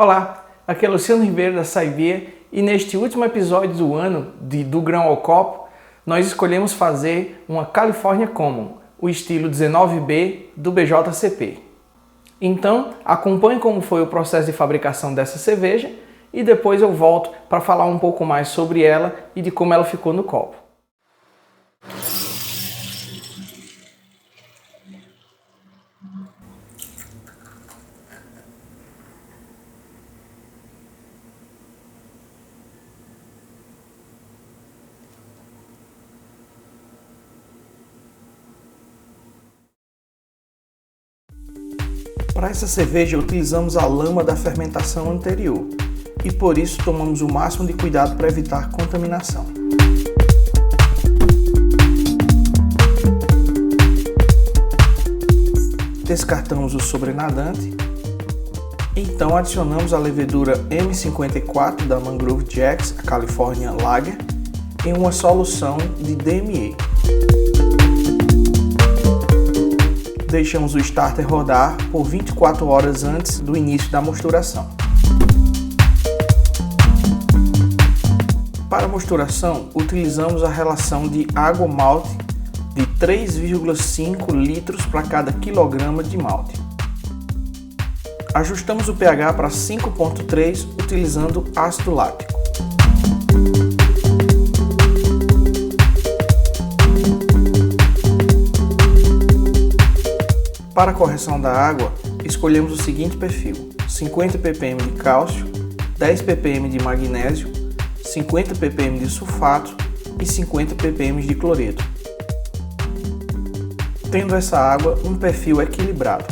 Olá, aqui é Luciano Ribeiro da Saibia e neste último episódio do ano do Grão ao Copo, nós escolhemos fazer uma California Common, o estilo 19B do BJCP. Então, acompanhe como foi o processo de fabricação dessa cerveja e depois eu volto para falar um pouco mais sobre ela e de como ela ficou no copo. Para essa cerveja utilizamos a lama da fermentação anterior e por isso tomamos o máximo de cuidado para evitar contaminação. Descartamos o sobrenadante, então adicionamos a levedura M54 da Mangrove Jacks, a California Lager, em uma solução de DME. Deixamos o starter rodar por 24 horas antes do início da mosturação. Para a mosturação, utilizamos a relação de água-malte de 3,5 litros para cada quilograma de malte. Ajustamos o pH para 5,3 utilizando ácido lático. Para a correção da água, escolhemos o seguinte perfil: 50 ppm de cálcio, 10 ppm de magnésio, 50 ppm de sulfato e 50 ppm de cloreto. Tendo essa água um perfil equilibrado.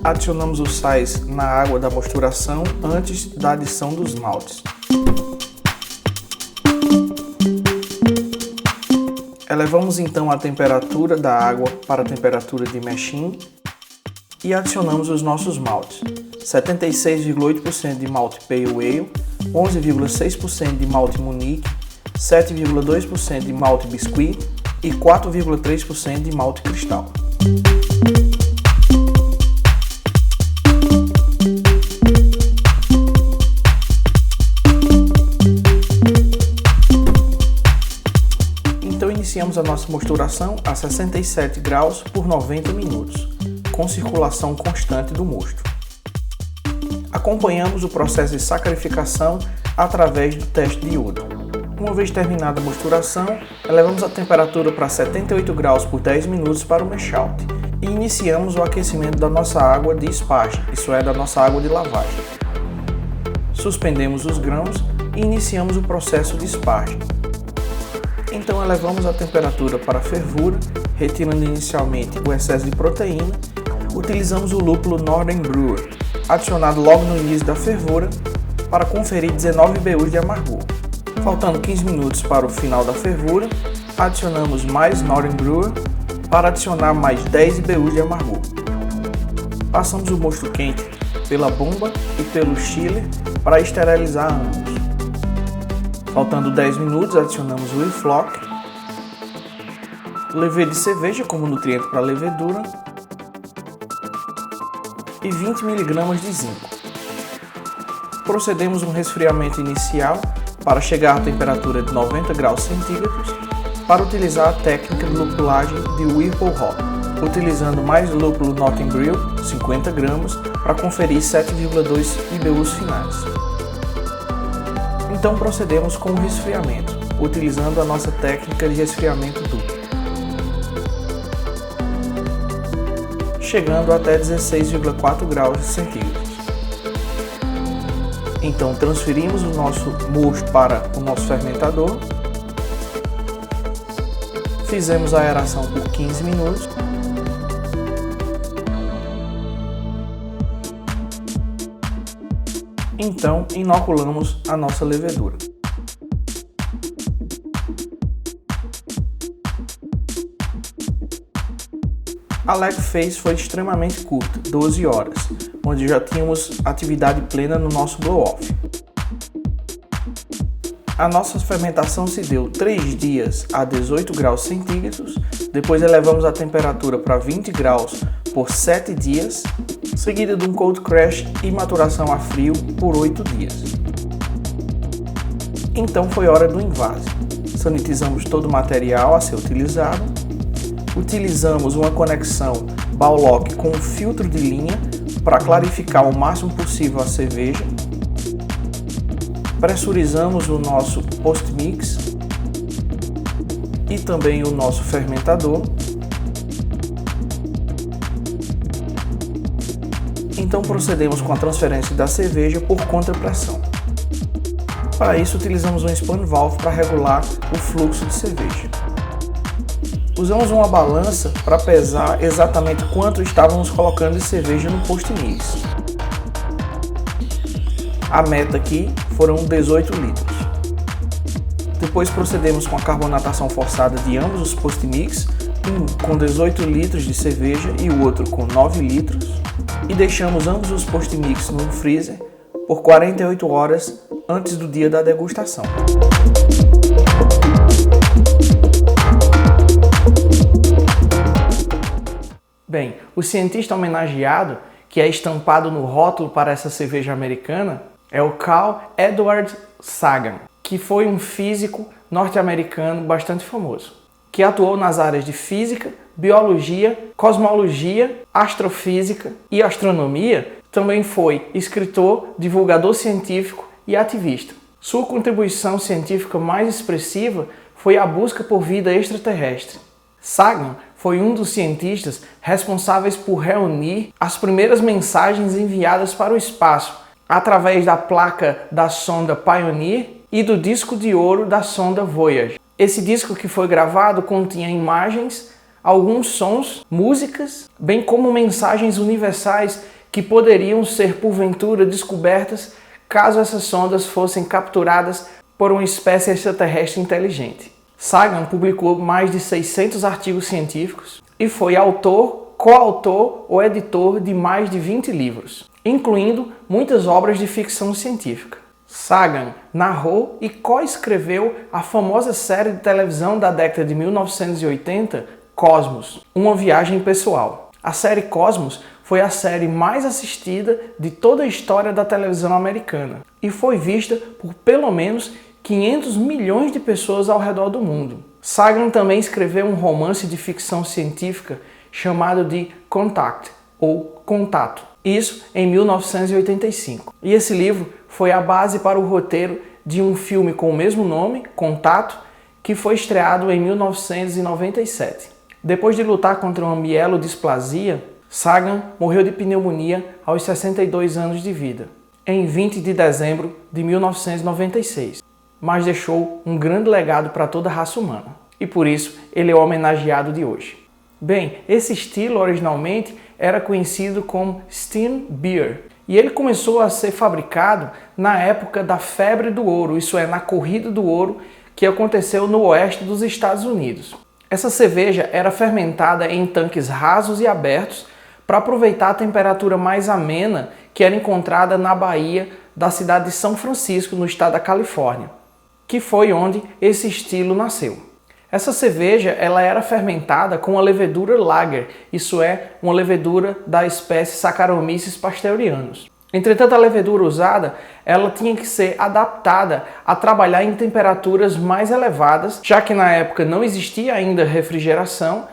Adicionamos os sais na água da mosturação antes da adição dos maltes. Elevamos então a temperatura da água para a temperatura de meshing e adicionamos os nossos maltes: 76,8% de malte Pale Ale, 11,6% de malte Munique, 7,2% de malte Biscuit e 4,3% de malte Cristal. Então iniciamos a nossa mosturação a 67 graus por 90 minutos, com circulação constante do mosto. Acompanhamos o processo de sacarificação através do teste de iodo. Uma vez terminada a mosturação, elevamos a temperatura para 78 graus por 10 minutos para o mash out e iniciamos o aquecimento da nossa água de esparge, isso é, da nossa água de lavagem. Suspendemos os grãos e iniciamos o processo de esparge. Então elevamos a temperatura para a fervura, retirando inicialmente o excesso de proteína. Utilizamos o lúpulo Northern Brewer, adicionado logo no início da fervura, para conferir 19 IBUs de amargor. Faltando 15 minutos para o final da fervura, adicionamos mais Northern Brewer para adicionar mais 10 IBUs de amargor. Passamos o mosto quente pela bomba e pelo chiller para esterilizar ambos. Faltando 10 minutos, adicionamos o Whifflock, levedura de cerveja como nutriente para a levedura e 20 mg de zinco. Procedemos um resfriamento inicial para chegar à temperatura de 90 graus centígrados para utilizar a técnica de lupulagem de Whirlpool Hop, utilizando mais lúpulo Notting Brill, 50 gramas, para conferir 7,2 IBUs finais. Então procedemos com o resfriamento, utilizando a nossa técnica de resfriamento duplo, chegando até 16,4 graus centígrados. Então transferimos o nosso mosto para o nosso fermentador, fizemos a aeração por 15 minutos, então inoculamos a nossa levedura. A lag phase foi extremamente curta, 12 horas, onde já tínhamos atividade plena no nosso blow-off. A nossa fermentação se deu 3 dias a 18 graus centígrados, depois elevamos a temperatura para 20 graus por 7 dias, seguida de um cold crash e maturação a frio por 8 dias. Então foi hora do invase. Sanitizamos todo o material a ser utilizado, utilizamos uma conexão Baulock com um filtro de linha para clarificar o máximo possível a cerveja, pressurizamos o nosso post-mix e também o nosso fermentador. Então procedemos com a transferência da cerveja por contrapressão. Para isso utilizamos um span valve para regular o fluxo de cerveja. Usamos uma balança para pesar exatamente quanto estávamos colocando de cerveja no post-mix. A meta aqui foram 18 litros. Depois procedemos com a carbonatação forçada de ambos os post-mix, um com 18 litros de cerveja e o outro com 9 litros, e deixamos ambos os post-mix no freezer por 48 horas antes do dia da degustação. Bem, o cientista homenageado, que é estampado no rótulo para essa cerveja americana, é o Carl Edward Sagan, que foi um físico norte-americano bastante famoso, que atuou nas áreas de física, biologia, cosmologia, astrofísica e astronomia. Também foi escritor, divulgador científico e ativista. Sua contribuição científica mais expressiva foi a busca por vida extraterrestre. Sagan foi um dos cientistas responsáveis por reunir as primeiras mensagens enviadas para o espaço através da placa da sonda Pioneer e do disco de ouro da sonda Voyager. Esse disco que foi gravado continha imagens, alguns sons, músicas, bem como mensagens universais que poderiam ser porventura descobertas caso essas sondas fossem capturadas por uma espécie extraterrestre inteligente. Sagan publicou mais de 600 artigos científicos e foi autor, coautor ou editor de mais de 20 livros, incluindo muitas obras de ficção científica. Sagan narrou e coescreveu a famosa série de televisão da década de 1980, Cosmos, uma viagem pessoal. A série Cosmos foi a série mais assistida de toda a história da televisão americana e foi vista por pelo menos 500 milhões de pessoas ao redor do mundo. Sagan também escreveu um romance de ficção científica chamado de Contact, ou Contato, isso em 1985. E esse livro foi a base para o roteiro de um filme com o mesmo nome, Contato, que foi estreado em 1997. Depois de lutar contra uma mielodisplasia, Sagan morreu de pneumonia aos 62 anos de vida, em 20 de dezembro de 1996, mas deixou um grande legado para toda a raça humana, e por isso ele é o homenageado de hoje. Bem, esse estilo originalmente era conhecido como Steam Beer, e ele começou a ser fabricado na época da febre do ouro, isso é, na corrida do ouro que aconteceu no oeste dos Estados Unidos. Essa cerveja era fermentada em tanques rasos e abertos para aproveitar a temperatura mais amena que era encontrada na baía da cidade de São Francisco, no estado da Califórnia, que foi onde esse estilo nasceu. Essa cerveja ela era fermentada com uma levedura lager, isso é, uma levedura da espécie Saccharomyces pasteur. Entretanto, a levedura usada ela tinha que ser adaptada a trabalhar em temperaturas mais elevadas, já que na época não existia ainda refrigeração,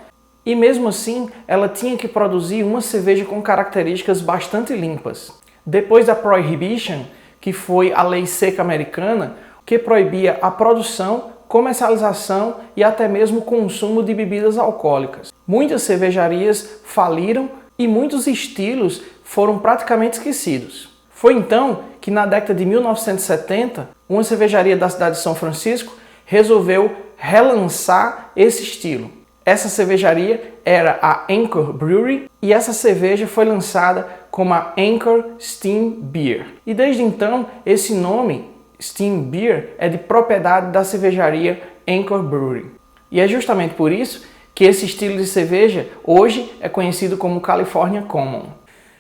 e mesmo assim ela tinha que produzir uma cerveja com características bastante limpas. Depois da Prohibition, que foi a lei seca americana, que proibia a produção, comercialização e até mesmo o consumo de bebidas alcoólicas. Muitas cervejarias faliram e muitos estilos foram praticamente esquecidos. Foi então que na década de 1970, uma cervejaria da cidade de São Francisco resolveu relançar esse estilo. Essa cervejaria era a Anchor Brewery e essa cerveja foi lançada como a Anchor Steam Beer. E desde então, esse nome, Steam Beer, é de propriedade da cervejaria Anchor Brewery. E é justamente por isso que esse estilo de cerveja hoje é conhecido como California Common.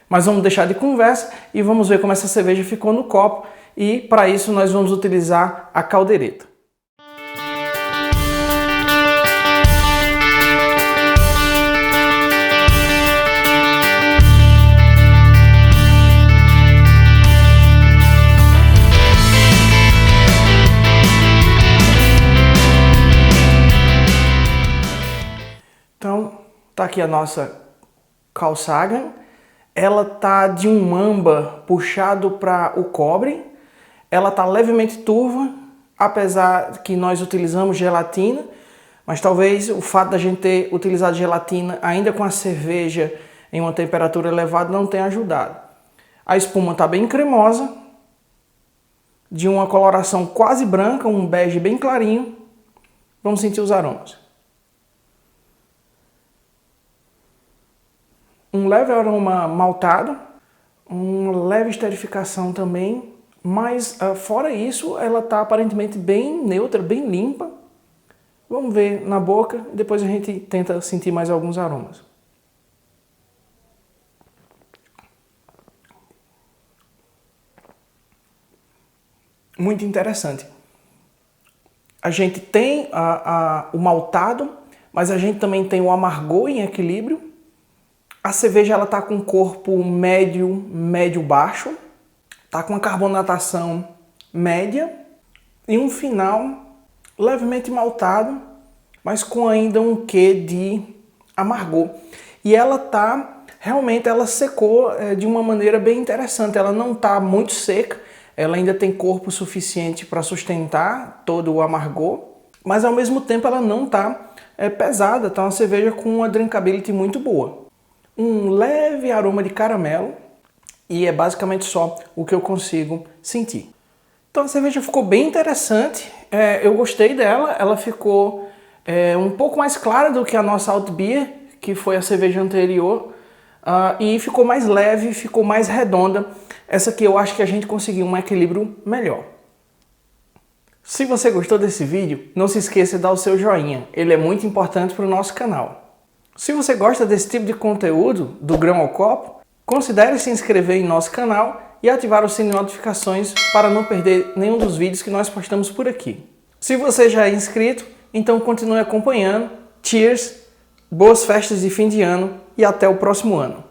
Mas vamos deixar de conversa e vamos ver como essa cerveja ficou no copo, e para isso nós vamos utilizar a caldeireta. Tá aqui a nossa Carl Sagan. Ela tá de um âmbar puxado para o cobre. Ela tá levemente turva, apesar que nós utilizamos gelatina, mas talvez o fato da gente ter utilizado gelatina ainda com a cerveja em uma temperatura elevada não tenha ajudado. A espuma tá bem cremosa, de uma coloração quase branca, um bege bem clarinho. Vamos sentir os aromas. Um leve aroma maltado, uma leve esterificação também, mas fora isso ela está aparentemente bem neutra, bem limpa. Vamos ver na boca e depois a gente tenta sentir mais alguns aromas. Muito interessante. A gente tem o maltado, mas a gente também tem o amargor em equilíbrio. A cerveja ela tá com corpo médio-baixo, tá com uma carbonatação média e um final levemente maltado, mas com ainda um quê de amargor. E ela realmente ela secou de uma maneira bem interessante, ela não tá muito seca, ela ainda tem corpo suficiente para sustentar todo o amargor, mas ao mesmo tempo ela não tá pesada, tá uma cerveja com uma drinkability muito boa. Um leve aroma de caramelo e é basicamente só o que eu consigo sentir. Então a cerveja ficou bem interessante, eu gostei dela, ela ficou um pouco mais clara do que a nossa Alt Beer, que foi a cerveja anterior, e ficou mais leve, ficou mais redonda. Essa aqui eu acho que a gente conseguiu um equilíbrio melhor. Se você gostou desse vídeo, não se esqueça de dar o seu joinha, ele é muito importante para o nosso canal. Se você gosta desse tipo de conteúdo, do grão ao copo, considere se inscrever em nosso canal e ativar o sininho de notificações para não perder nenhum dos vídeos que nós postamos por aqui. Se você já é inscrito, então continue acompanhando. Cheers, boas festas de fim de ano e até o próximo ano.